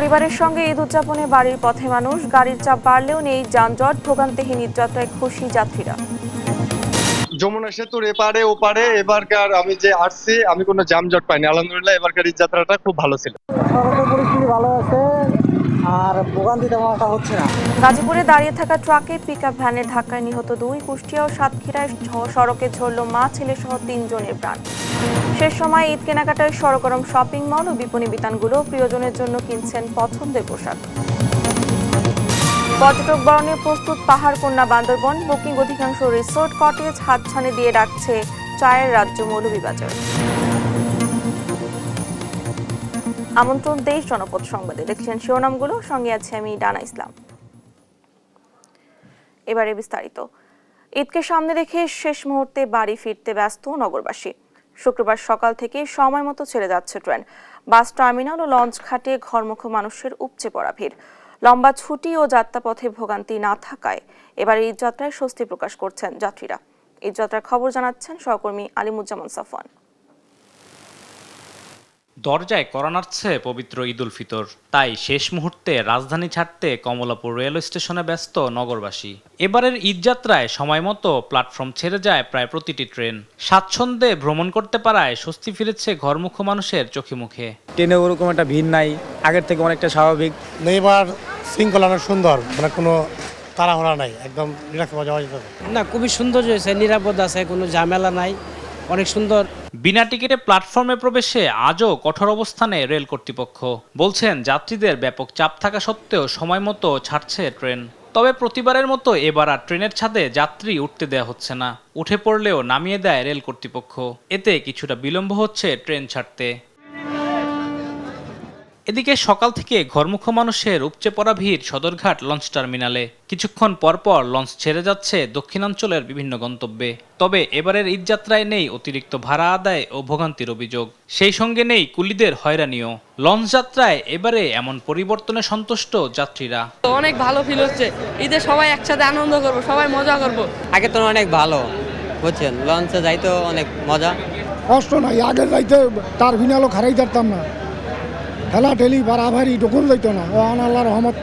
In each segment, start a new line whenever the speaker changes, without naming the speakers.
পরিবারের সঙ্গে ঈদ উদযাপনে বাড়ির পথে মানুষ, গাড়ির চাপ বাড়লেও নেই যানজট, ভোগান্তিহীন ঈদযাত্রায় খুশি যাত্রীরা।
যমুনা সেতুর এপারে ওপারে এবারকার আমি যে আসছি আমি কোনো যানজট পাইনি, আলহামদুলিল্লাহ। এবারকার ঈদযাত্রাটা খুব ভালো ছিল।
সড়কের পরিস্থিতি ভালো আছে আর ভোগান্তি তেমন একটা হচ্ছে না।
গাজীপুরে দাঁড়িয়ে থাকা ট্রাকে পিকআপ ভ্যানের ধাক্কায় নিহত 2, কুষ্টিয়া ও সাতক্ষীরায় সড়কে ঝরল মা ছেলে সহ 3 জনের প্রাণ। শেষ সময় ঈদ কেনাকাটায় সরগরম শপিং মল ও বিপণী বিতানগুলো, প্রিয়জনের জন্য কিনছেন পছন্দের পোশাক। পর্যটক বরণে প্রস্তুত পাহাড়কন্যা বান্দরবন, বুকিং অধিকাংশ রিসোর্ট কটেজ, হাতছানি দিয়ে রাখছে চায়ের রাজ্য মৌলভীবাজার। আমন্ত্রণ দেশ জনপদ সংবাদে, দেখছেন শিরোনামগুলো, সঙ্গে আছে আমি ডানা ইসলাম। এবারে বিস্তারিত। ঈদকে সামনে রেখে শেষ মুহূর্তে বাড়ি ফিরতে ব্যস্ত নগরবাসী। শুক্রবার সকাল থেকে সময় মতো ছেড়ে যাচ্ছে ট্রেন। বাস টার্মিনাল ও লঞ্চ ঘাটে ঘরমুখো মানুষের উপচে পড়া ভিড়। লম্বা ছুটি ও যাত্রাপথে ভোগান্তি না থাকায় এবার ঈদযাত্রায় স্বস্তি প্রকাশ করছেন যাত্রীরা। ঈদযাত্রার খবর জানাচ্ছেন সহকর্মী আলিমুজ্জামান সাফওয়ান।
দরজায় কড়া নাড়ছে পবিত্র ঈদ উল ফিতর, তাই শেষ মুহূর্তে রাজধানী ছাড়তে কমলাপুর রেল স্টেশনে ব্যস্ত নগরবাসী। এবারের ঈদযাত্রায় সময় মতো প্ল্যাটফর্ম ছেড়ে যায় প্রায় প্রতিটি ট্রেন। স্বাচ্ছন্দ্যে ভ্রমণ করতে পারায় স্বস্তি ফিরেছে ঘরমুখো মানুষের চোখে মুখে।
ট্রেনে ওরকম একটা ভিড় নাই, আগের থেকে অনেকটা স্বাভাবিক।
এবার শৃঙ্খলা অনেক সুন্দর, মানে কোনো তাড়াহুড়া নাই, একদম রিল্যাক্স যাওয়া যেতে হবে।
না, খুবই সুন্দর হয়েছে, নিরাপদ আছে, কোনো ঝামেলা নাই, অনেক সুন্দর।
বিনা টিকিটে প্ল্যাটফর্মে প্রবেশে আজও কঠোর অবস্থানে রেল কর্তৃপক্ষ। বলছেন যাত্রীদের ব্যাপক চাপ থাকা সত্ত্বেও সময় মতো ছাড়ছে ট্রেন। তবে প্রতিবারের মতো এবার আর ট্রেনের ছাদে যাত্রী উঠতে দেওয়া হচ্ছে না। উঠে পড়লেও নামিয়ে দেয় রেল কর্তৃপক্ষ। এতে কিছুটা বিলম্ব হচ্ছে ট্রেন ছাড়তে। এদিকে সকাল থেকে ঘরমুখো মানুষের উপচে পড়া ভিড় সদরঘাট লঞ্চ টার্মিনালে। কিছুক্ষণ পরপর লঞ্চ ছেড়ে যাচ্ছে দক্ষিণাঞ্চলের বিভিন্ন গন্তব্যে। তবে এবারের ঈদযাত্রায় নেই অতিরিক্ত ভাড়া আদায় ও ভোগান্তির অভিযোগ, সেই সঙ্গে নেই কুলিদের হয়রানিও। লঞ্চ যাত্রায় এবারে এমন পরিবর্তনে সন্তুষ্ট যাত্রীরা।
অনেক ভালো ফিল হচ্ছে, ঈদে সবাই একসাথে আনন্দ করব, সবাই মজা করব।
আগে তো অনেক ভালো, বুঝছেন, লঞ্চে যাইতো অনেক মজা।
কষ্ট নাই, আগে যাইতে টার্মিনালও খারাই থাকতাম না, ঠেলা ঠেলি বাড়াবাড়ি ডকুন যাইতো না। ও আল্লাহর রহমত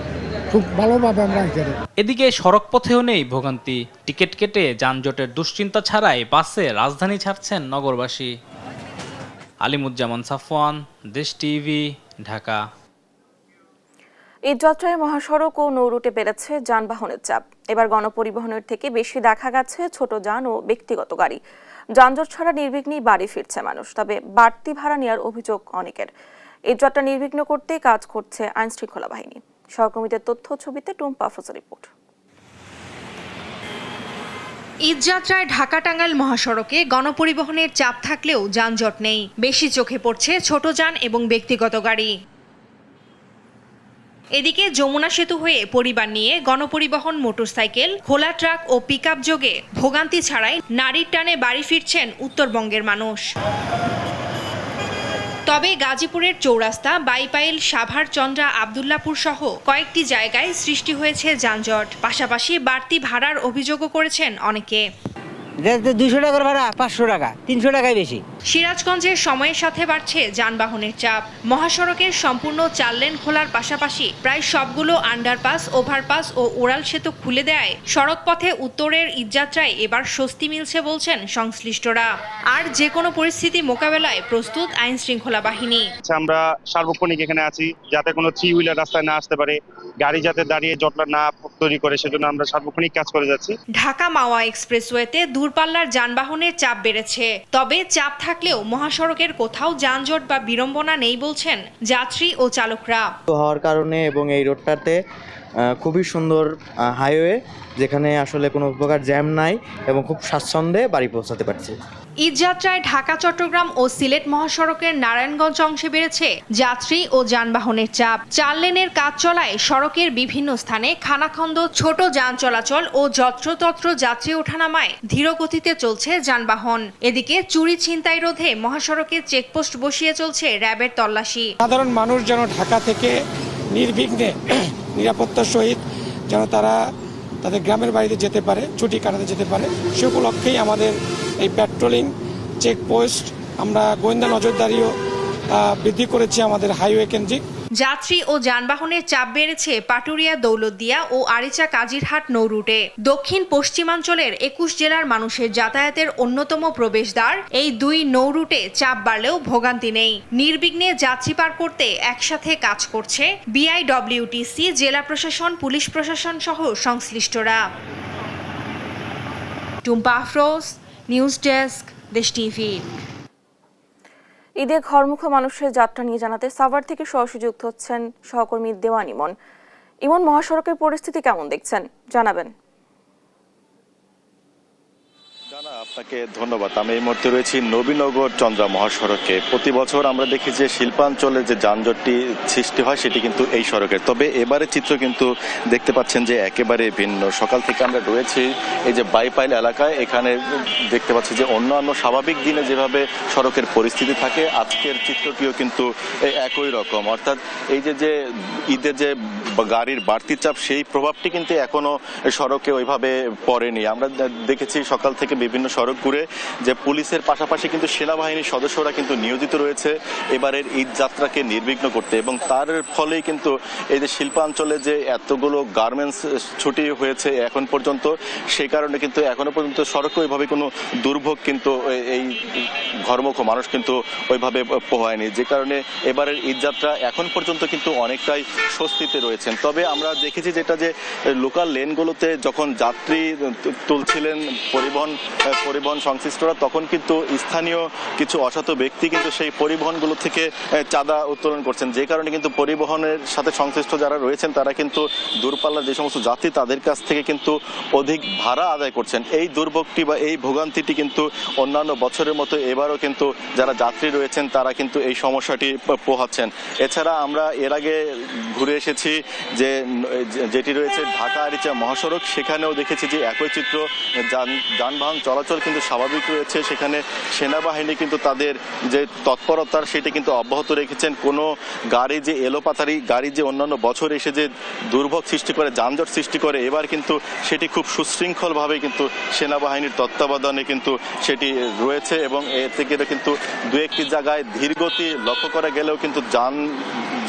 খুব ভালোভাবে আমরা এখানে।
এদিকে সড়ক পথেও নেই ভোগান্তি। টিকিট কেটে যানজটের দুশ্চিন্তা ছাড়াই বাসে রাজধানী ছাড়ছেন নগরবাসী। আলিমুজ্জামান সাফওয়ান, দেশ টিভি, ঢাকা।
ঈদযাত্রায় মহাসড়ক ও নৌরুটে বেড়েছে যানবাহনের চাপ। এবার গণপরিবহনের থেকে বেশি দেখা গেছে ছোট যান ও ব্যক্তিগত গাড়ি। যানজট ছাড়া নির্বিঘ্নেই বাড়ি ফিরছে মানুষ, তবে বাড়তি ভাড়া নেওয়ার অভিযোগ অনেকের। ঈদযাত্রা নির্বিঘ্ন করতে কাজ করছে আইন শৃঙ্খলা বাহিনী। সহকর্মীদের তথ্য ছবিতে টুম্পা আফরোজের রিপোর্ট।
ঈদযাত্রায় ঢাকা টাঙ্গাইল মহাসড়কে গণপরিবহনের চাপ থাকলেও যানজট নেই। বেশি চোখে পড়ছে ছোট যান এবং ব্যক্তিগত গাড়ি। এদিকে যমুনা সেতু হয়ে পরিবার নিয়ে গণপরিবহন, মোটরসাইকেল, খোলা ট্রাক ও পিকআপ যোগে ভোগান্তি ছাড়াই নারীর টানে বাড়ি ফিরছেন উত্তরবঙ্গের মানুষ। তবে গাজীপুরের চৌরাস্তা, বাইপাইল, সাভার, চন্দ্রা, আবদুল্লাপুর সহ কয়েকটি জায়গায় সৃষ্টি হয়েছে যানজট। পাশাপাশি বাড়তি ভাড়ার অভিযোগও করেছেন অনেকে।
200 টাকার ভাড়া 500 টাকা, 300 টাকাই বেশি।
সিরাজগঞ্জে সময়ের সাথে বাড়ছে যানবাহনের চাপ। মহাসড়কের সম্পূর্ণ 4 লেন খোলার পাশাপাশি প্রায় সবগুলো আন্ডারপাস, ওভারপাস ও উড়াল সেতু খুলে দেয় সড়ক পথে উত্তরের ঈদযাত্রায় এবার স্বস্তি মিলছে বলছেন সংশ্লিষ্টরা। আর যে কোনো পরিস্থিতি মোকাবেলায় প্রস্তুত আইন শৃঙ্খলা বাহিনী।
আমরা সার্বক্ষণিক এখানে আছি, যাতে কোনো 3 হুইলার রাস্তায় না আসতে পারে, গাড়ি যাতে দাঁড়িয়ে জটলা না তৈরি করে, সেজন্য আমরা সার্বক্ষণিক কাজ করে যাচ্ছি।
ঢাকা মাওয়া এক্সপ্রেসওয়েতে দূরপাল্লার যানবাহনের চাপ বেড়েছে। তবে চাপ থাকলেও মহাসড়কের কোথাও যানজট বা বিড়ম্বনা নেই বলছেন যাত্রী ও চালকরা।
হওয়ার কারণে এবং এই রোডটাতে খুবই সুন্দর হাইওয়ে, যেখানে আসলে কোনো প্রকার জ্যাম নাই এবং খুব স্বাচ্ছন্দ্যে বাড়ি পৌঁছাতে পারছি।
ঈদযাত্রায় ঢাকা, চট্টগ্রাম ও সিলেট মহাসড়কের নারায়ণগঞ্জ অংশে বেড়েছে যাত্রী ও যানবাহনের চাপ। 4 লেনের কাজ চলায় সড়কের বিভিন্ন স্থানে খানাখন্দ, ছোট যান চলাচল ও যত্রতত্র যাত্রী ওঠানামায় ধীর গতিতে চলছে যানবাহন। এদিকে চুরি ছিনতাই রোধে মহাসড়কে চেকপোস্ট বসিয়ে চলছে র্যাবের তল্লাশি।
সাধারণ মানুষ যেন ঢাকা থেকে নির্বিঘ্নে নিরাপত্তার সহিত যেন তারা তাদের গ্রামের বাড়িতে যেতে পারে, ছুটি কাটাতে যেতে পারে, সে উপলক্ষেই আমাদের এই পেট্রোলিং, চেকপোস্ট, আমরা গোয়েন্দা নজরদারিও বৃদ্ধি করেছি আমাদের হাইওয়ে কেন্দ্রিক।
যাত্রী ও যানবাহনের চাপ বেড়েছে পাটুরিয়া, দৌলতদিয়া ও আরিচা কাজিরহাট নৌ রুটে। দক্ষিণ পশ্চিমাঞ্চলের 21 জেলার মানুষের যাতায়াতের অন্যতম প্রবেশদ্বার এই দুই নৌ রুটে চাপ বাড়লেও ভোগান্তি নেই। নির্বিঘ্নে যাত্রী পার করতে একসাথে কাজ করছে বিআইডব্লিউটিসি, জেলা প্রশাসন, পুলিশ প্রশাসন সহ সংশ্লিষ্টরা। টুম্পা আফরোজ, নিউজ ডেস্ক, দেশ টিভি।
ঈদে ঘরমুখো মানুষের যাত্রা নিয়ে জানাতে সাভার থেকে সরাসরি যুক্ত হচ্ছেন সহকর্মী দেওয়ান ইমন। ইমন, মহাসড়কের পরিস্থিতি কেমন দেখছেন জানাবেন?
আপনাকে ধন্যবাদ। আমি এই মুহূর্তে রয়েছি নবীনগর চন্দ্রা মহাসড়কে। প্রতি বছর আমরা দেখি যে শিল্পাঞ্চলে যে যানজটটি সৃষ্টি হয় সেটি কিন্তু এই সড়কের, তবে এবারের চিত্র কিন্তু দেখতে পাচ্ছেন যে একেবারে ভিন্ন। সকাল থেকে আমরা রয়েছি এই যে বাইপাইল এলাকায়, এখানে দেখতে পাচ্ছি যে অন্যান্য স্বাভাবিক দিনে যেভাবে সড়কের পরিস্থিতি থাকে আজকের চিত্রটিও কিন্তু একই রকম। অর্থাৎ এই যে ঈদের যে গাড়ির বাড়তি চাপ, সেই প্রভাবটি কিন্তু এখনো সড়কে ওইভাবে পড়েনি। আমরা দেখেছি সকাল থেকে বিভিন্ন সড়ক ঘুরে যে পুলিশের পাশাপাশি কিন্তু সেনাবাহিনীর সদস্যরা কিন্তু নিয়োজিত রয়েছে এবারের ঈদ যাত্রাকে নির্বিঘ্ন করতে, এবং তার ফলেই কিন্তু এই যে শিল্পাঞ্চলে যে এতগুলো গার্মেন্টস ছুটি হয়েছে এখন পর্যন্ত, সেই কারণে কিন্তু এখনো পর্যন্ত সড়কে ওইভাবে কোনো দুর্ভোগ কিন্তু এই ঘরমুখো মানুষ কিন্তু ওইভাবে পোহায়নি, যে কারণে এবারের ঈদ যাত্রা এখন পর্যন্ত কিন্তু অনেকটাই স্বস্তিতে রয়েছেন। তবে আমরা দেখেছি যেটা যে লোকাল লেনগুলোতে যখন যাত্রী তুলছিলেন পরিবহন সংশ্লিষ্টরা, তখন কিন্তু স্থানীয় কিছু অসাধু ব্যক্তি কিন্তু সেই পরিবহনগুলো থেকে চাঁদা উত্তোলন করছেন, যে কারণে কিন্তু পরিবহনের সাথে সংশ্লিষ্ট যারা রয়েছেন তারা কিন্তু দূরপাল্লার যে সমস্ত যাত্রী তাদের কাছ থেকে কিন্তু অধিক ভাড়া আদায় করছেন। এই দুর্ভোগটি বা এই ভোগান্তিটি কিন্তু অন্যান্য বছরের মতো এবারও কিন্তু যারা যাত্রী রয়েছেন তারা কিন্তু এই সমস্যাটি পোহাচ্ছেন। এছাড়া আমরা এর আগে ঘুরে এসেছি যেটি রয়েছে ঢাকা আরিচা মহাসড়ক, সেখানেও দেখেছি যে একই চিত্র। যানবাহন চলাচল কিন্তু স্বাভাবিক রয়েছে, সেখানে সেনাবাহিনী কিন্তু তাদের যে তৎপরতার সেটি কিন্তু অব্যাহত রেখেছেন। কোনো গাড়ি যে এলোপাতারি গাড়ি যে অন্যান্য বছর এসে যে দুর্ভোগ সৃষ্টি করে, যানজট সৃষ্টি করে, এবার কিন্তু সেটি খুব সুশৃঙ্খলভাবে কিন্তু সেনাবাহিনীর তত্ত্বাবধানে কিন্তু সেটি রয়েছে, এবং এর থেকে কিন্তু দু একটি জায়গায় ধীরগতি লক্ষ্য করা গেলেও কিন্তু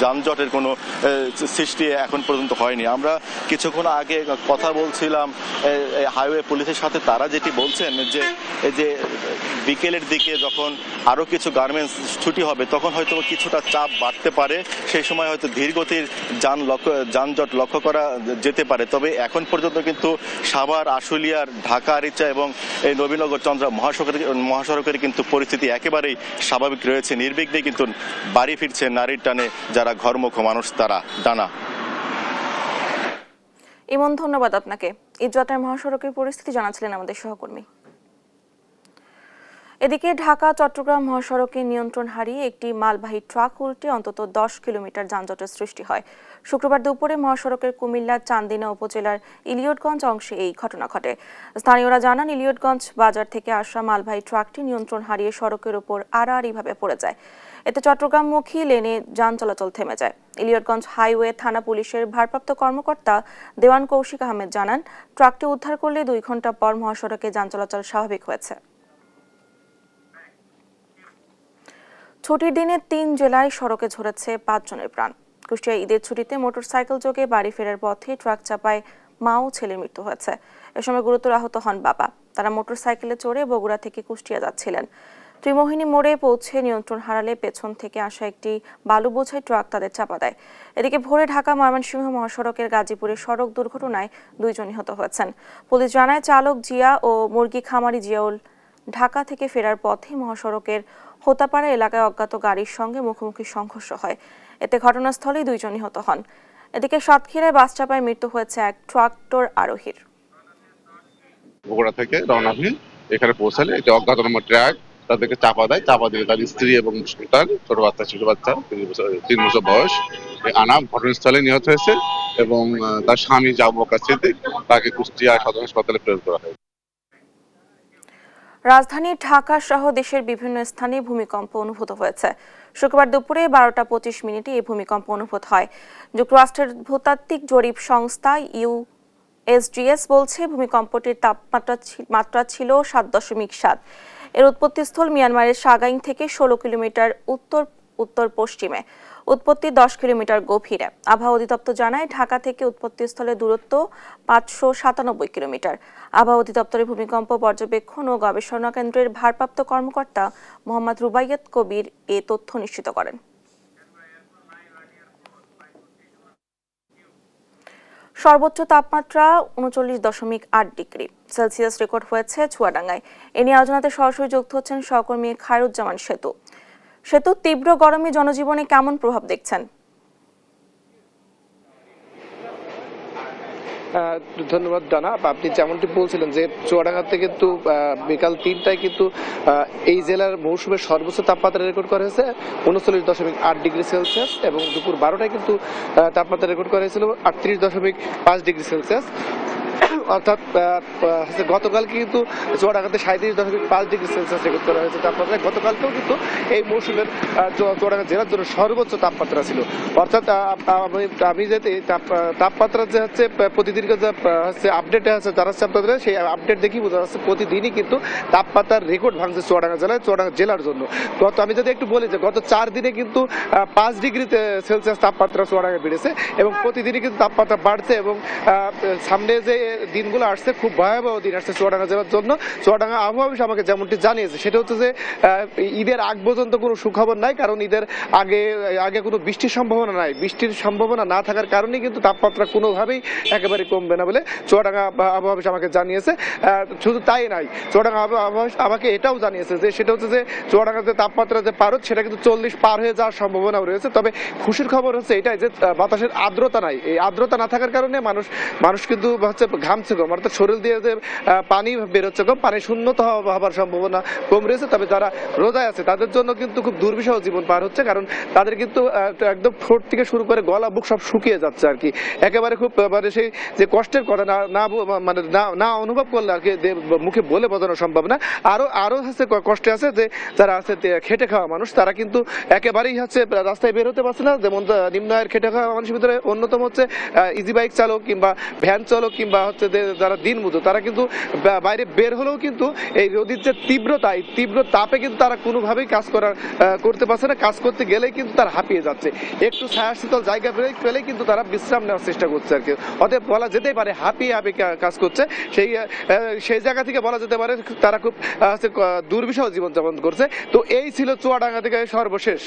যানজটের কোনো সৃষ্টি এখন পর্যন্ত হয়নি। আমরা কিছুক্ষণ আগে কথা বলছিলাম হাইওয়ে পুলিশের সাথে, তারা যেটি বলছেন যে এই যে বিকেলের দিকে যখন আরও কিছু গার্মেন্টস ছুটি হবে তখন হয়তো কিছুটা চাপ বাড়তে পারে, সেই সময় হয়তো ধীরগতির যানজট লক্ষ্য করা যেতে পারে। তবে এখন পর্যন্ত কিন্তু সাভার, আশুলিয়ার, ঢাকা আরিচা এবং এই নবীনগর চন্দ্রা মহাসড়কের কিন্তু পরিস্থিতি একেবারেই স্বাভাবিক রয়েছে। নির্বিঘ্নে কিন্তু বাড়ি ফিরছে নারীর টানে যারা ঘরমুখো মানুষ তারা। ডানা।
ইমন, ধন্যবাদ আপনাকে। ঈদ যাত্রার মহাসড়কের পরিস্থিতি জানাচ্ছিলেন আমাদের সহকর্মী। এদিকে ঢাকা চট্টগ্রাম মহাসড়কে নিয়ন্ত্রণ হারিয়ে একটি মালবাহী ট্রাক উল্টে অন্তত 10 কিলোমিটার যানজটের সৃষ্টি হয়। শুক্রবার দুপুরে মহাসড়কের কুমিল্লা চান্দিনা উপজেলার ইলিয়টগঞ্জ অংশে এই ঘটনা ঘটে। স্থানীয়রা জানান, ইলিয়টগঞ্জ বাজার থেকে আসা মালবাহী ট্রাকটি নিয়ন্ত্রণ হারিয়ে সড়কের উপর আড়াআড়িভাবে পড়ে যায়। এতে চট্টগ্রামমুখী লেনে যান চলাচল থেমে যায়। ইলিয়টগঞ্জ হাইওয়ে থানা পুলিশের ভারপ্রাপ্ত কর্মকর্তা দেওয়ান কৌশিক আহমেদ জানান, ট্রাকটি উদ্ধার করলে 2 ঘন্টা পর মহাসড়কে যান চলাচল স্বাভাবিক হয়েছে। ছুটির দিনে 3 জেলায় সড়কে ঝরেছে 5 জনের প্রাণ। কুষ্টিয়া ঈদের ছুটিতে মোটরসাইকেল যোগে বাড়ি ফেরার পথে ট্রাক চাপায় মা ও ছেলের মৃত্যু হয়েছে। এ সময় গুরুতর আহত হন বাবা। তারা মোটরসাইকেলে চড়ে বগুড়া থেকে কুষ্টিয়া যাচ্ছিলেন। ত্রিমোহিনী মোড়ে পৌঁছে নিয়ন্ত্রণ হারালে পেছন থেকে আসা একটি বালু বোঝাই ট্রাক তাদের চাপা দেয়। এদিকে ভোরে ঢাকা ময়মনসিংহ মহাসড়কের গাজীপুরে সড়ক দুর্ঘটনায় 2 জন নিহত হয়েছেন। পুলিশ জানায়, চালক জিয়া ও মুরগি খামারি জিয়াউল ঢাকা থেকে ফেরার পথে মহাসড়কের হোতাপাড়া এলাকায় অজ্ঞাত গাড়ির সঙ্গে মুখোমুখি সংঘর্ষ হয়। এতে ঘটনাস্থলেই 2 জন নিহত হন। এদিকে সাতক্ষীরায় বাস চাপায় মৃত্যু হয়েছে এক ট্রাক্টর আরোহীর।
বগুড়া থেকে রওনা হয়ে এখানে পৌঁছালে এটা অজ্ঞাতনামা ট্রাক তাদেরকে চাপা দেয়। চাপা দিয়ে তার স্ত্রী এবং তার ছোট বাচ্চা 3 বছর বয়স আনা ঘটনাস্থলে নিহত হয়েছে, এবং তার স্বামী জাবক আছে, তাকে কুষ্টিয়া সদর হাসপাতালে প্রেরণ করা হয়।
রাজধানী ঢাকা সহ দেশের বিভিন্ন স্থানে ভূমিকম্প অনুভূত হয়েছে। শুক্রবার দুপুরে 12টা 25 মিনিটে এই ভূমিকম্প অনুভূত হয়। যুক্তরাষ্ট্রের ভূতাত্ত্বিক জরিপ সংস্থা USGS বলছে, ভূমিকম্পটির মাত্রা ছিল 7.7। এর উৎপত্তিস্থল মিয়ানমারের সাগাইং থেকে 16 কিলোমিটার উত্তর উত্তর পশ্চিমে, উৎপত্তি 10 কিলোমিটার গভীরে। আবহাওয়া অধিদপ্তর জানায় ঢাকা থেকে উৎপত্তিস্থলের দূরত্ব 597 কিলোমিটার। আবহাওয়া অধিদপ্তরের ভূমিকম্প পর্যবেক্ষণ ও গবেষণা কেন্দ্রের ভারপ্রাপ্ত কর্মকর্তা মোহাম্মদ রুবাইয়াত কবির এ তথ্য নিশ্চিত করেন। সর্বোচ্চ তাপমাত্রা 39.8 ডিগ্রি সেলসিয়াস রেকর্ড হয়েছে চুয়াডাঙ্গায়। এ নিয়ে আলোচনাতে সরাসরি যুক্ত হচ্ছেন সহকর্মী খায়রুজ্জামান সেতু। সেতু, তীব্র গরমে জনজীবনে কেমন প্রভাব দেখছেন?
ধন্যবাদ ডানা। আপনি যেমনটি বলছিলেন যে চুয়াডাঙ্গা থেকে কিন্তু বিকাল 3টায় কিন্তু এই জেলার মৌসুমের সর্বোচ্চ তাপমাত্রা রেকর্ড করা হয়েছে 39.8 ডিগ্রি সেলসিয়াস এবং দুপুর 12টায় কিন্তু তাপমাত্রা রেকর্ড করা হয়েছিল 38.5 ডিগ্রি সেলসিয়াস। অর্থাৎ গতকাল কিন্তু চুয়াডাঙ্গাতে 37.5 ডিগ্রি সেলসিয়াস রেকর্ড করা হয়েছে তাপমাত্রা। গতকালকেও কিন্তু এই মৌসুমের চুয়াডাঙ্গা জেলার জন্য সর্বোচ্চ তাপমাত্রা ছিল। অর্থাৎ আমি যে তাপমাত্রা যে হচ্ছে প্রতিদিন হচ্ছে আপডেট আছে যারা হচ্ছে আপনাদের সেই আপডেট দেখি বোঝা যাচ্ছে প্রতিদিনই কিন্তু তাপমাত্রার রেকর্ড ভাঙছে চুয়াডাঙ্গা জেলায়, চুয়াডাঙ্গা জেলার জন্য। আমি যদি একটু বলি যে গত 4 দিনে কিন্তু 5 ডিগ্রি সেলসিয়াস তাপমাত্রা চুয়াডাঙ্গায় বেড়েছে এবং প্রতিদিনই কিন্তু তাপমাত্রা বাড়ছে এবং সামনে যে দিনগুলো আসছে খুব ভয়াবহ দিন আসছে চুয়াডাঙ্গা জেলার জন্য। চুয়াডাঙ্গা আবহাওয়া অফিস আমাকে যেমনটি জানিয়েছে সেটা হচ্ছে যে ঈদের আগ পর্যন্ত কোনো সুখবর নাই, কারণ ঈদের আগে কোনো বৃষ্টির সম্ভাবনা নাই। বৃষ্টির সম্ভাবনা না থাকার কারণে কিন্তু তাপমাত্রা কোনোভাবেই একেবারে কমবে না বলে চুয়াডাঙ্গা আবহাওয়া অফিস আমাকে জানিয়েছে। শুধু তাই নাই, চুয়াডাঙ্গা আবহাওয়া অফিস আমাকে এটাও জানিয়েছে যে সেটা হচ্ছে যে চুয়াডাঙ্গার যে তাপমাত্রা যে পারদ সেটা কিন্তু 40 পার হয়ে যাওয়ার সম্ভাবনাও রয়েছে। তবে খুশির খবর হচ্ছে এটাই যে বাতাসের আর্দ্রতা নাই। এই আর্দ্রতা না থাকার কারণে মানুষ কিন্তু হচ্ছে ঘামছে কম, অর্থাৎ শরীর দিয়ে যে পানি বেরোচ্ছে কম, পানি শূন্যতা হওয়ার সম্ভাবনা কম রয়েছে। তবে যারা রোজায় আছে তাদের জন্য কিন্তু খুব দুর্বিষহ জীবন পার হচ্ছে, কারণ তাদের কিন্তু একদম ঠোঁট থেকে শুরু করে গলা বুক সব শুকিয়ে যাচ্ছে আর কি। একেবারে খুব মানে সেই যে কষ্টের কথা না অনুভব করলে আর কি মুখে বলে বোঝানো সম্ভব না। আরো হচ্ছে কষ্টে আছে যে যারা আছে খেটে খাওয়া মানুষ, তারা কিন্তু একেবারেই হচ্ছে রাস্তায় বের হতে পারছে না। যেমন নিম্ন আয়ের খেটে খাওয়া মানুষের ভিতরে অন্যতম হচ্ছে ইজি বাইক চালক কিংবা ভ্যান চালক কিংবা হচ্ছে যারা দিনমজুর, তারা কিন্তু বাইরে বের হলেও কিন্তু এই রোদের যে তীব্রতা, এই তীব্র তাপে কিন্তু তারা কোনোভাবেই কাজ করতে পারছে না। কাজ করতে গেলেই কিন্তু তারা হাঁপিয়ে যাচ্ছে। একটু ছায়া শীতল জায়গা পেলেই কিন্তু তারা বিশ্রাম নেওয়ার চেষ্টা করছে আর কি। অতএব বলা যেতেই পারে হাঁপিয়ে কাজ করছে। সেই জায়গা থেকে বলা যেতে পারে তারা খুব দুর্বিষহ জীবনযাপন করছে। তো এই ছিল চুয়াডাঙ্গা থেকে সর্বশেষ।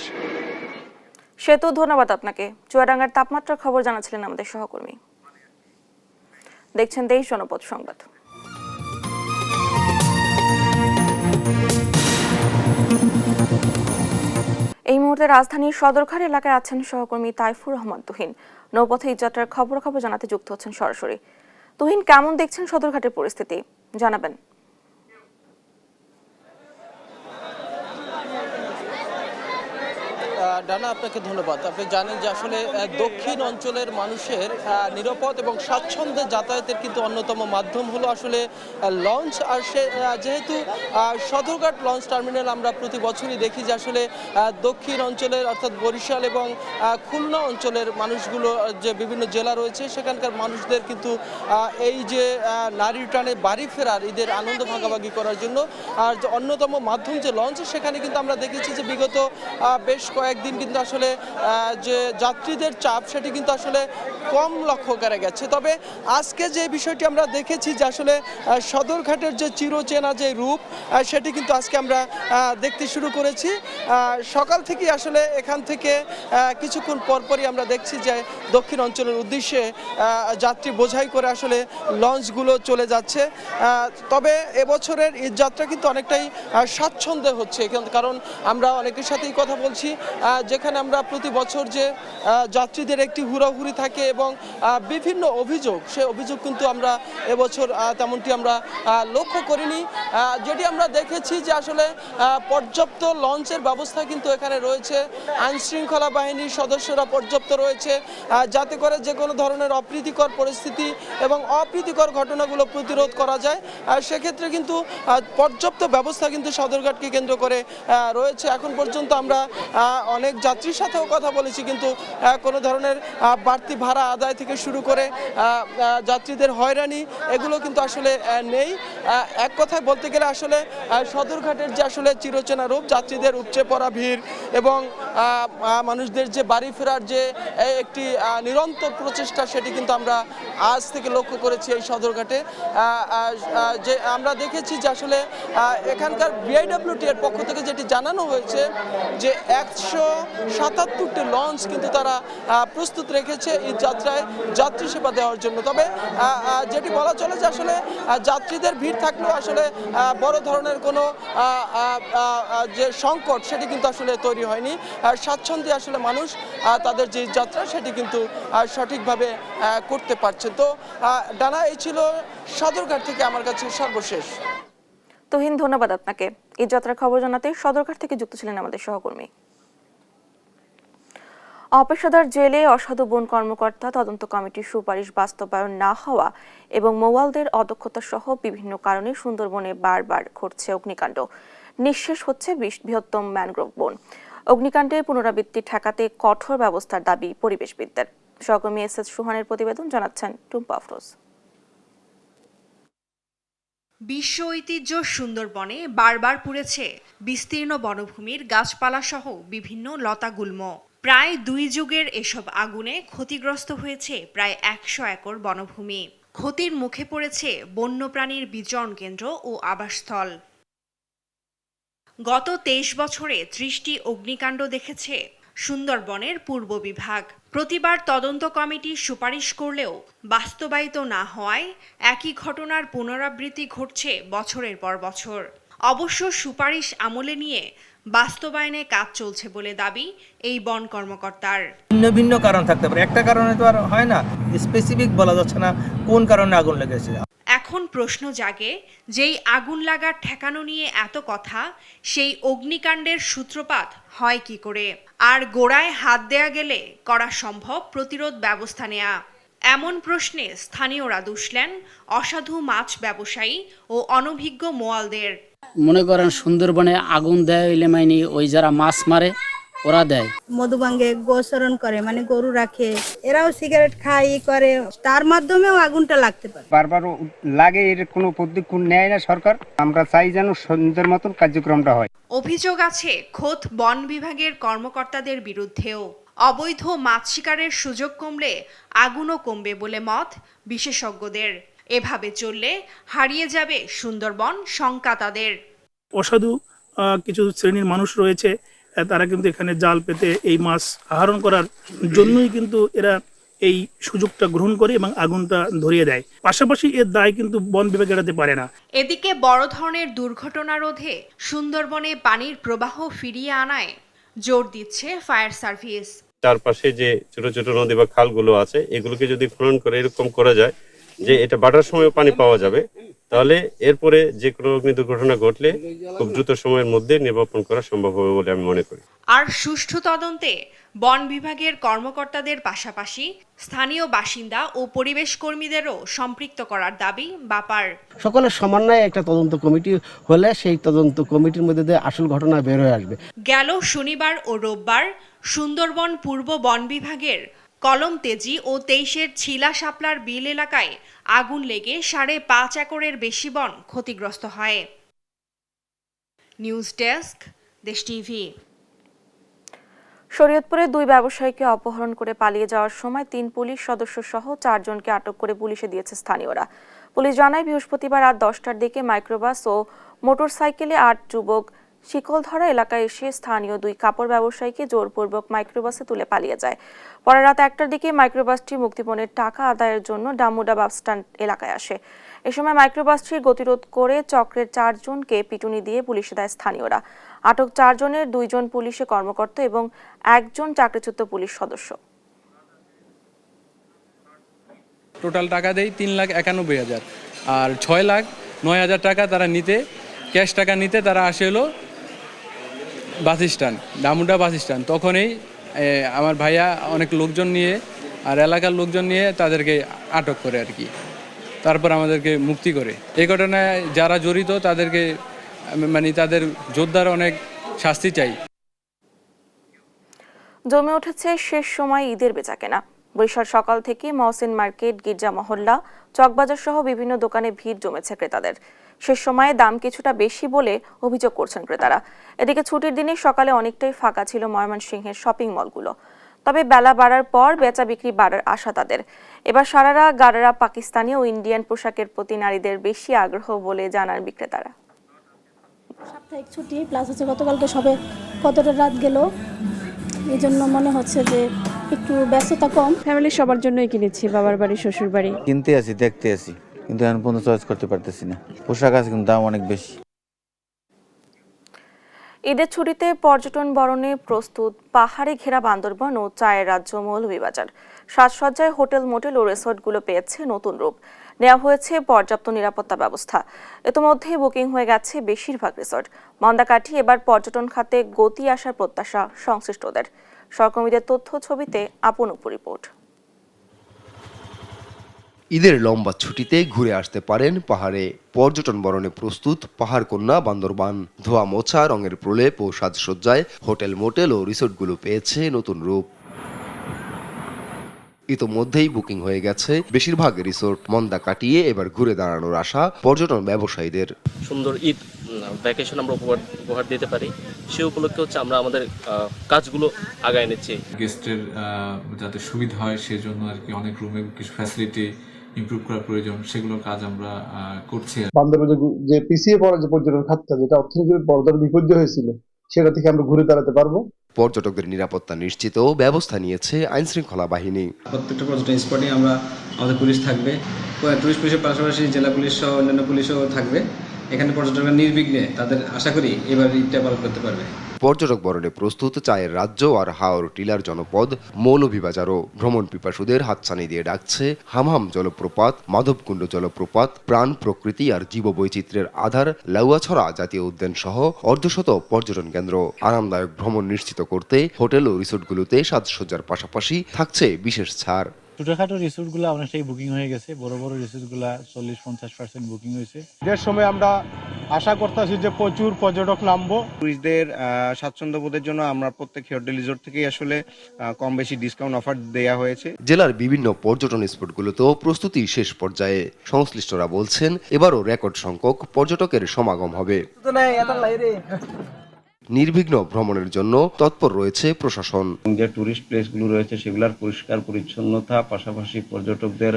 সেতু, ধন্যবাদ আপনাকে। চুয়াডাঙ্গার তাপমাত্রার খবর জানাচ্ছিলেন আমাদের সহকর্মী। দেখছেন দেশ জনপদ সংবাদ। এই মুহূর্তে রাজধানীর সদরঘাট এলাকায় আছেন সহকর্মী তাইফুর রহমান তুহিন। নৌপথে ঈদযাত্রার খবর জানাতে যুক্ত হচ্ছেন সরাসরি। তুহিন, কেমন দেখছেন সদরঘাটের পরিস্থিতি, জানাবেন?
ডানা, আপনাকে ধন্যবাদ। আপনি জানেন যে আসলে দক্ষিণ অঞ্চলের মানুষের নিরাপদ এবং স্বাচ্ছন্দ্যে যাতায়াতের কিন্তু অন্যতম মাধ্যম হলো আসলে লঞ্চ। আর যেহেতু সদরঘাট লঞ্চ টার্মিনাল আমরা প্রতি বছরই দেখি যে আসলে দক্ষিণ অঞ্চলের অর্থাৎ বরিশাল এবং খুলনা অঞ্চলের মানুষগুলো যে বিভিন্ন জেলা রয়েছে সেখানকার মানুষদের কিন্তু এই যে নারীর টানে বাড়ি ফেরার ঈদের আনন্দ ভাগাভাগি করার জন্য আর যে অন্যতম মাধ্যম যে লঞ্চ, সেখানে কিন্তু আমরা দেখেছি যে বিগত বেশ কয়েকদিন কিন্তু আসলে যে যাত্রীদের চাপ সেটি কিন্তু আসলে কম লক্ষ্য করা গেছে। তবে আজকে যে বিষয়টি আমরা দেখেছি যে আসলে সদরঘাটের যে চিরচেনা যে রূপ সেটি কিন্তু আজকে আমরা দেখতে শুরু করেছি। সকাল থেকে আসলে এখান থেকে কিছুক্ষণ পরপরই আমরা দেখছি যে দক্ষিণ অঞ্চলের উদ্দেশ্যে যাত্রী বোঝাই করে আসলে লঞ্চগুলো চলে যাচ্ছে। তবে এবছরের ঈদ যাত্রা কিন্তু অনেকটাই স্বাচ্ছন্দ্যে হচ্ছে, কারণ আমরা অনেকের সাথেই কথা বলছি যেখানে আমরা প্রতি বছর যে যাত্রীদের একটি হুড়োহুড়ি থাকে এবং বিভিন্ন অভিযোগ, সেই অভিযোগ কিন্তু আমরা এবছর তেমনটি আমরা লক্ষ্য করিনি। যেটি আমরা দেখেছি যে আসলে পর্যাপ্ত লঞ্চের ব্যবস্থা কিন্তু এখানে রয়েছে, আইন শৃঙ্খলা বাহিনীর সদস্যরা পর্যাপ্ত রয়েছে যাতে করে যে কোনো ধরনের অপ্রীতিকর পরিস্থিতি এবং অপ্রীতিকর ঘটনাগুলো প্রতিরোধ করা যায়। সেক্ষেত্রে কিন্তু পর্যাপ্ত ব্যবস্থা কিন্তু সদরঘাটকে কেন্দ্র করে রয়েছে। এখন পর্যন্ত আমরা অনেক যাত্রীর সাথেও কথা বলেছি, কিন্তু কোনো ধরনের বাড়তি ভাড়া আদায় থেকে শুরু করে যাত্রীদের হয়রানি এগুলো কিন্তু আসলে নেই। এক কথায় বলতে গেলে আসলে সদরঘাটের যে আসলে চিরচেনা রূপ, যাত্রীদের উপচে পড়া ভিড় এবং মানুষদের যে বাড়ি ফেরার যে একটি নিরন্তর প্রচেষ্টা, সেটি কিন্তু আমরা আজ থেকে লক্ষ্য করেছি এই সদরঘাটে। যে আমরা দেখেছি যে আসলে এখানকার বিআইডব্লিউটি এর পক্ষ থেকে যেটি জানানো হয়েছে যে 177টি লঞ্চ কিন্তু তারা প্রস্তুত রেখেছে এই যাত্রায় যাত্রী সেবা দেওয়ার জন্য। তবে যেটি বলা চলে যে আসলে যাত্রীদের ভিড় থাকলেও আসলে বড় ধরনের কোনো যে সংকট সেটি কিন্তু আসলে তৈরি হয়নি। স্বাচ্ছন্দ্যে আসলে মানুষ তাদের যে যাত্রা সেটি কিন্তু সঠিকভাবে করতে পারছে। তো ডানা, এই ছিল সদরঘাট থেকে আমার কাছে সর্বশেষ।
তুহিন, ধন্যবাদ আপনাকে। এই যাত্রার খবর জানাতে সদরঘাট থেকে যুক্ত ছিলেন আমাদের সহকর্মী। অপেশাদার জেলে অসাধু বন কর্মকর্তা তদন্ত কমিটির সুপারিশ বাস্তবায়ন না হওয়া এবং মৌয়ালদের অদক্ষতা সহ বিভিন্ন কারণে সুন্দরবনে বারবার ঘটছে অগ্নিকাণ্ড। নিঃশেষ হচ্ছে বৃহত্তম ম্যানগ্রোভ বন। অগ্নিকাণ্ডের পুনরাবৃত্তি ঠেকাতে কঠোর ব্যবস্থার দাবি পরিবেশবিদদের। সহকর্মী এস সুহানের প্রতিবেদন, জানাচ্ছেন টুম্পা আফরোজ।
বিশ্ব ঐতিহ্য সুন্দরবনে বারবার পুড়েছে বিস্তীর্ণ বনভূমির গাছপালা সহ বিভিন্ন লতাগুল্ম। প্রায় 2 যুগের এসব আগুনে ক্ষতিগ্রস্ত হয়েছে প্রায় 100 একর বনভূমি। ক্ষতির মুখে পড়েছে বন্যপ্রাণীর বিচরণ কেন্দ্র ও আবাসস্থল। গত 23 বছরে 30টি অগ্নিকাণ্ড দেখেছে সুন্দরবনের পূর্ব বিভাগ। প্রতিবার তদন্ত কমিটি সুপারিশ করলেও বাস্তবায়িত না হওয়ায় একই ঘটনার পুনরাবৃত্তি ঘটছে বছরের পর বছর। অবশ্য সুপারিশ আমলে নিয়ে বাস্তবায়নে কাজ চলছে বলে দাবি এই বন কর্মকর্তার।
ভিন্ন ভিন্ন কারণ থাকতে পারে, একটা কারণে তো আর হয় না, স্পেসিফিক বলা যাচ্ছে না কোন কারণে আগুন লেগেছে।
এখন প্রশ্ন জাগে, যেই আগুন লাগার ঠেকানো নিয়ে এত কথা, সেই অগ্নিকাণ্ডের সূত্রপাত হয় কি করে? আর গোড়ায় হাত দেয়া গেলে করা সম্ভব প্রতিরোধ ব্যবস্থা নেয়া? এমন প্রশ্নে স্থানীয়রা দুষলেন অসাধু মাছ ব্যবসায়ী ও অনভিজ্ঞ মোয়ালদের।
মনে করেন সুন্দরবনে আগুন দেয় হইলে মাইনি ওই যারা মাছ মারে ওরা দেয়।
মধুবাঙ্গে গোচরণ করে, মানে গরু রাখে, এরাও সিগারেট খায় করে, তার মাধ্যমেও আগুনটা লাগতে পারে।
বারবার লাগে, এর কোনো পদক্ষেপ নেয় না সরকার। আমরা চাই যেন সুন্দর মতন কার্যক্রমটা হয়।
অভিযোগ আছে খোদ বন বিভাগের কর্মকর্তাদের বিরুদ্ধেও। অবৈধ মাছ শিকারের সুযোগ কমলে আগুনও কমবে বলে মত বিশেষজ্ঞদের। এভাবে চললে হারিয়ে যাবে সুন্দরবন, শঙ্কা তাদের।
অসাধু কিছু শ্রেণীর মানুষ রয়েছে, তারা কিন্তু এখানে জাল পেতে এই মাছ আহরণ করার জন্যই কিন্তু এরা এই সুযোগটা গ্রহণ করে এবং আগুনটা ধরিয়ে দেয়। পাশাপাশি এর দায় কিন্তু বন বিভাগ এড়াতে পারে না।
এদিকে বড় ধরনের দুর্ঘটনা রোধে সুন্দরবনে পানির প্রবাহ ফিরিয়ে আনায় জোর দিচ্ছে ফায়ার সার্ভিস।
চারপাশে যে ছোট ছোট নদী বা খালগুলো আছে, এগুলোকে যদি খনন করে এরকম করা যায় যে এটা বাটার সময় পানি পাওয়া যাবে, তাহলে এরপরে যে কোনো অগ্নি দুর্ঘটনা ঘটলে খুব দ্রুত সময়ের মধ্যে নির্বাপন করা সম্ভব হবে বলে আমি মনে করি।
আর সুষ্ঠু তদন্তে বন বিভাগের কর্মকর্তাদের পাশাপাশি স্থানীয় বাসিন্দা ও পরিবেশ কর্মীদেরও সম্পৃক্ত করার দাবি বাপার।
সকলের সমন্বয়ে একটা তদন্ত কমিটি হলে সেই তদন্ত কমিটির মধ্যে দিয়ে আসল ঘটনা বের হয়ে আসবে।
গেল শনিবার ও রোববার সুন্দরবন পূর্ব বন বিভাগের কলম তেজি ও 23-এর ছিলা শাপলার বিল এলাকায় আগুন লেগে 5.5 একরের বেশি বন ক্ষতিগ্রস্ত হয়। নিউজ ডেস্ক, দেশ টিভি।
শরীয়তপুরে 2 ব্যবসায়ীকে অপহরণ করে পালিয়ে যাওয়ার সময় 3 পুলিশ সদস্য সহ 4 জনকে আটক করে পুলিশে দিয়েছে স্থানীয়রা। পুলিশ জানায়, বৃহস্পতিবার রাত 10টার দিকে মাইক্রোবাস ও মোটরসাইকেলে 8 যুবক শিকলধরা এলাকায় এসে স্থানীয় 2 কাপড় ব্যবসায়ীকে জোরপূর্বক মাইক্রোবাসে তুলে পালিয়ে যায়। পরে রাত 1টার দিকে মাইক্রোবাসটি মুক্তিপণের টাকা আদায়ের জন্য ডামুডা বাস স্ট্যান্ড এলাকায় আসে। এ সময় মাইক্রোবাসটির গতিরোধ করে চক্রের 4 জনকে পিটুনি দিয়ে পুলিশে দেয় স্থানীয়রা। আটক 4 জনের 2 জন পুলিশে কর্মকর্তা এবং 1 জন চাকরিচ্যুত পুলিশ সদস্য।
টোটাল টাকা দেয় 3,91,000, আর 6,09,000 টাকা তারা নিতে, ক্যাশ টাকা নিতে তারা আসে হলো bus stand, Damuda bus stand. তখনই আমার ভাইয়া অনেক লোকজন নিয়ে আর এলাকার লোকজন নিয়ে তাদেরকে আটক করে আর কি, তারপর আমাদেরকে মুক্তি করে। এই ঘটনায় যারা জড়িত তাদেরকে মানে তাদের যোদ্ধার অনেক শাস্তি চাই।
জমে উঠেছে শেষ সময় ঈদের বেচাকেনা। বরিশাল সকাল থেকে মহসিন মার্কেট, গির্জা মহল্লা, চকবাজার সহ বিভিন্ন দোকানে ভিড় জমেছে ক্রেতাদের। শেষ সময়ে দাম কিছুটা বেশি বলে অভিযোগ করছেন ক্রেতারা। এদিকে ছুটির দিনে সকালে অনেকটাই ফাঁকা ছিল ময়মনসিংহের শপিং মলগুলো। তবে বেলা বাড়ার পর বেচা বিক্রি বাড়ার আশা তাদের। এবার সারারা গারারা পাকিস্তানি ও ইন্ডিয়ান পোশাকের প্রতি নারীদের বেশি আগ্রহ বলে জানান বিক্রেতারা।
সাপ্তাহিক ছুটি প্লাস হচ্ছে গতকালকে সবে কতটা রাত গেল, এই জন্য মনে হচ্ছে যে একটু ব্যস্ততা কম।
ফ্যামিলির সবার জন্যই কিনেছি, বাবার বাড়ি, শ্বশুর বাড়ি।
কিনতে আসি, দেখতে আসি, কিন্তু এখন পর্যন্ত চয়েস করতে পারতেছি না। পোশাক আছে কিন্তু দাম অনেক বেশি।
ঈদের ছুটিতে পর্যটন বরণে প্রস্তুত পাহাড়ে ঘেরা বান্দরবান ও চায়ের রাজ্য মৌলভীবাজার। সাজসজ্জায় হোটেল, মোটেল ও রিসোর্টগুলো পেয়েছে নতুন রূপ। নেওয়া হয়েছে পর্যাপ্ত নিরাপত্তা ব্যবস্থা। ইতোমধ্যে বুকিং হয়ে গেছে বেশিরভাগ রিসোর্ট। মন্দা কাটিয়ে এবার পর্যটন খাতে গতি আসার প্রত্যাশা সংশ্লিষ্টদের। সহকর্মীদের তথ্য ছবিতে আপন উপ রিপোর্ট।
ঈদের লম্বা ছুটিতে ঘুরে আসতে পারেন পাহাড়ে। পর্যটন বরণে প্রস্তুত পাহাড় কন্যা বান্দরবান। ধোয়া মোছা, রঙের প্রলেপ ও সাজসজ্জায় হোটেল, মোটেল ও রিসোর্টগুলো পেয়েছে নতুন রূপ। ইতোমধ্যেই বুকিং হয়ে গেছে বেশিরভাগ রিসোর্ট। মন্দা কাটিয়ে এবার ঘুরে দাঁড়ানোর আশা পর্যটন ব্যবসায়ীদের।
সুন্দর ঈদ ভ্যাকেশন আমরা উপহার দিতে পারি, সে উপলক্ষে হচ্ছে আমরা আমাদের কাজগুলো আগায় নিচ্ছি।
গেস্টের যাতে সুবিধা হয় সেজন্য আর কি অনেক রুমে কিছু ফ্যাসিলিটি ইমপ্রুভ করার প্রয়োজন, সেগুলোর কাজ আমরা করছি।
বান্দরবানে যে পিছিয়ে পড়া যে পর্যটন খাতটা, যেটা অর্থনীতির বড় বিপর্যয় হয়েছিল, সেটা থেকে আমরা ঘুরে দাঁড়াতে পারবো।
পর্যটকদের নিরাপত্তা নিশ্চিত ব্যবস্থা নিয়েছে আইন শৃঙ্খলা বাহিনী।
প্রত্যেকটা পর্যটন স্পটে আমাদের পুলিশ থাকবে, টুরিস্ট পুলিশের পাশাপাশি জেলা পুলিশ সহ অন্যান্য পুলিশও থাকবে। এখানে পর্যটকরা নির্বিঘ্নে তাদের আশা করি এবার ঈদটা পালন করতে পারবে।
পর্যটক বরণে প্রস্তুত চায়ের রাজ্য আর হাওর টিলার জনপদ মৌলভীবাজারও ভ্রমণ পিপাসুদের হাতছানি দিয়ে ডাকছে হামহাম জলপ্রপাত, মাধবকুণ্ড জলপ্রপাত, প্রাণ প্রকৃতি আর জীববৈচিত্র্যের আধার লাউয়াছড়া জাতীয় উদ্যান সহ অর্ধশত পর্যটন কেন্দ্র। আরামদায়ক ভ্রমণ নিশ্চিত করতে হোটেল ও রিসোর্টগুলোতে সাজসজ্জার পাশাপাশি থাকছে বিশেষ ছাড়।
ছোটখাটো রিসোর্টগুলো অনেকটাই বুকিং হয়ে গেছে, বড় বড় রিসোর্টগুলো 40-50% বুকিং হয়েছে।
ঈদের সময় আমরা আশা করতেছি যে প্রচুর পর্যটক নামবো।
টুরিস্টদের স্বাচ্ছন্দ্যবোধের জন্য আমরা প্রত্যেক হোটেল রিসোর্ট থেকেই আসলে কম বেশি ডিসকাউন্ট অফার দেওয়া হয়েছে।
জেলার বিভিন্ন পর্যটন স্পটগুলোতেও প্রস্তুতি শেষ পর্যায়ে। সংশ্লিষ্টরা বলছেন এবারও রেকর্ড সংখ্যক পর্যটকের সমাগম হবে। নির্বিঘ্ন ভ্রমণের জন্য তৎপর রয়েছে প্রশাসন।
যে টুরিস্ট প্লেসগুলো রয়েছে সেগুলোর পরিষ্কার পরিচ্ছন্নতা, পাশাপাশি পর্যটকদের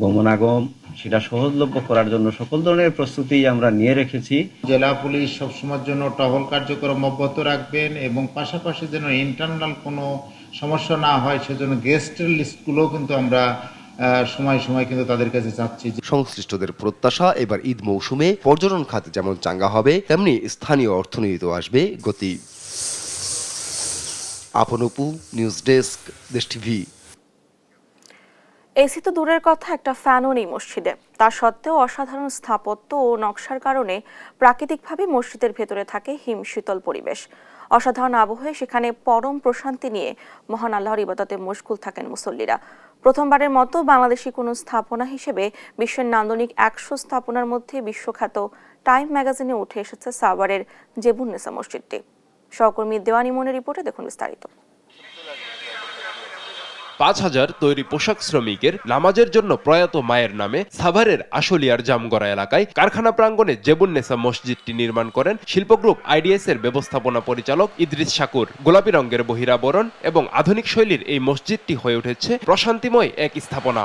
গমনাগম সেটা সহজলভ্য করার জন্য সকল ধরনের প্রস্তুতি আমরা নিয়ে রেখেছি।
জেলা পুলিশ সবসময়ের জন্য টহল কার্যক্রম অব্যাহত রাখবেন এবং পাশাপাশি যেন ইন্টারনাল কোনো সমস্যা না হয় সেজন্য গেস্টের লিস্টগুলো কিন্তু আমরা সময় সময় কিন্তু তাদের কাছে চাচ্ছি।
সংশ্লিষ্টদের প্রত্যাশা এবার ঈদ মৌসুমে পর্যটন খাতে যেমন চাঙ্গা হবে, তেমনি স্থানীয় অর্থনীতিতেও আসবে গতি। আপন উপু, নিউজ ডেস্ক, দেশ টিভি।
এসি তো দূরের কথা, একটা ফ্যানও নেই মসজিদে। তা সত্ত্বেও অসাধারণ স্থাপত্য ও নকশার কারণে প্রাকৃতিকভাবে মসজিদের ভেতরে থাকে হিমশীতল পরিবেশ। অসাধারণ আবহে সেখানে পরম প্রশান্তি নিয়ে মহান আল্লাহর ইবাদতে মশগুল থাকেন মুসল্লিরা। প্রথমবারের মতো বাংলাদেশি কোনো স্থাপনা হিসেবে বিশ্বের নান্দনিক 100 স্থাপনার মধ্যে বিশ্বখ্যাত টাইম ম্যাগাজিনে উঠে এসেছে সাভারের জেবুন্নেসা মসজিদটি। সহকর্মী দেওয়ানি মনের রিপোর্টে দেখুন বিস্তারিত।
5000 তৈরি পোশাক শ্রমিকের নামাজের জন্য প্রয়াত মায়ের নামে সাভারের আশুলিয়ার জামগড়া এলাকায় কারখানা প্রাঙ্গণে জেবুন্নেসা মসজিদটি নির্মাণ করেন শিল্প গ্রুপ আইডিএস এর ব্যবস্থাপনা পরিচালক ইদ্রিস শাকুর। গোলাপি রঙের বহিরাবরণ এবং আধুনিক শৈলীর এই মসজিদটি হয়ে উঠেছে প্রশান্তিময় এক স্থাপনা।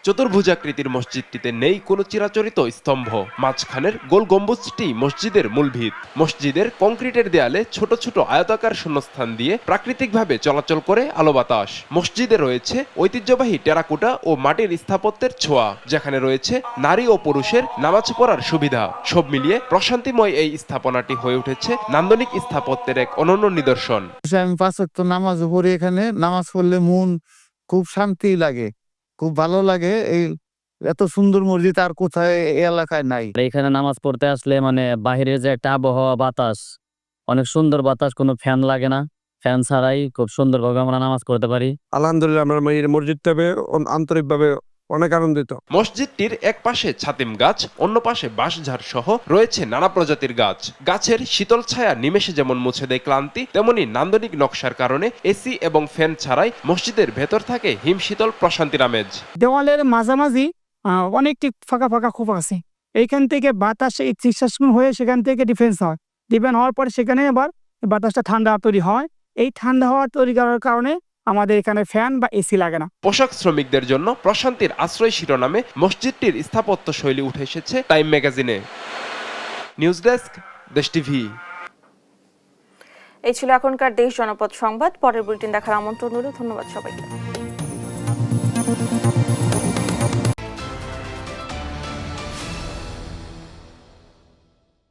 চতুর্ভুজাকৃতির মসজিদটিতে নেই কোনো চিরাচরিত স্তম্ভ। মাঝখানের গোল গম্বুজটি মসজিদের মূল ভিত। মসজিদের কংক্রিটের দেয়ালে ছোট ছোট আয়তাকার শূন্যস্থান দিয়ে প্রাকৃতিকভাবে চলাচল করে আলো বাতাস। মসজিদে রয়েছে ঐতিহ্যবাহী টেরাকোটা ও মাটির স্থাপত্যের ছোঁয়া, যেখানে রয়েছে নারী ও পুরুষের নামাজ পড়ার সুবিধা। সব মিলিয়ে প্রশান্তিময় এই স্থাপনাটি হয়ে উঠেছে নান্দনিক স্থাপত্যের এক অনন্য নিদর্শন।
আমি 5 ওয়াক্ত নামাজ পড়ি, এখানে নামাজ পড়লে মন খুব শান্তি লাগে, খুব ভালো লাগে। এই এত সুন্দর মসজিদ আর কোথায় এই এলাকায় নাই।
এখানে নামাজ পড়তে আসলে মানে বাহিরের যে একটা আবহাওয়া, বাতাস, অনেক সুন্দর বাতাস, কোনো ফ্যান লাগে না। ফ্যান ছাড়াই খুব সুন্দরভাবে আমরা নামাজ পড়তে পারি।
আলহামদুলিল্লাহ, আমরা মসজিদটাকে আন্তরিকভাবে
অনেক আনন্দিত।
মসজিদটির এক পাশে ছাতিম গাছ, অন্য পাশে বাঁশঝাড় সহ রয়েছে নানা প্রজাতির গাছ। গাছের শীতল ছায়া নিমেষে যেমন মুছে দেয় ক্লান্তি, তেমনি নান্দনিক নকশার কারণে এসি এবং ফ্যান ছাড়াই মসজিদের ভেতর থাকে হিমশীতল প্রশান্তির আমেজ।
দেওয়ালের মাঝামাঝি অনেকটি ফাঁকা ফাঁকা খোপ আছে, এইখান থেকে বাতাস হয়ে সেখান থেকে ডিফেন্স হয়, ডিফেন্স হওয়ার পরে সেখানে আবার বাতাসটা ঠান্ডা তৈরি হয়। এই ঠান্ডা হওয়া তৈরি করার কারণে আমাদের এখানে ফ্যান বা এসি লাগে না।
পোশাক শ্রমিকদের জন্য প্রশান্তির আশ্রয় শিরোনামে মসজিদটির স্থাপত্য শৈলী উঠে এসেছে টাইম ম্যাগাজিনে। নিউজ ডেস্ক, দেশ টিভি।
এই ছিল এখনকার দেশ জনপদ সংবাদ। পরের বুলেটিন দেখার আমন্ত্রণ রইল। ধন্যবাদ সবাইকে।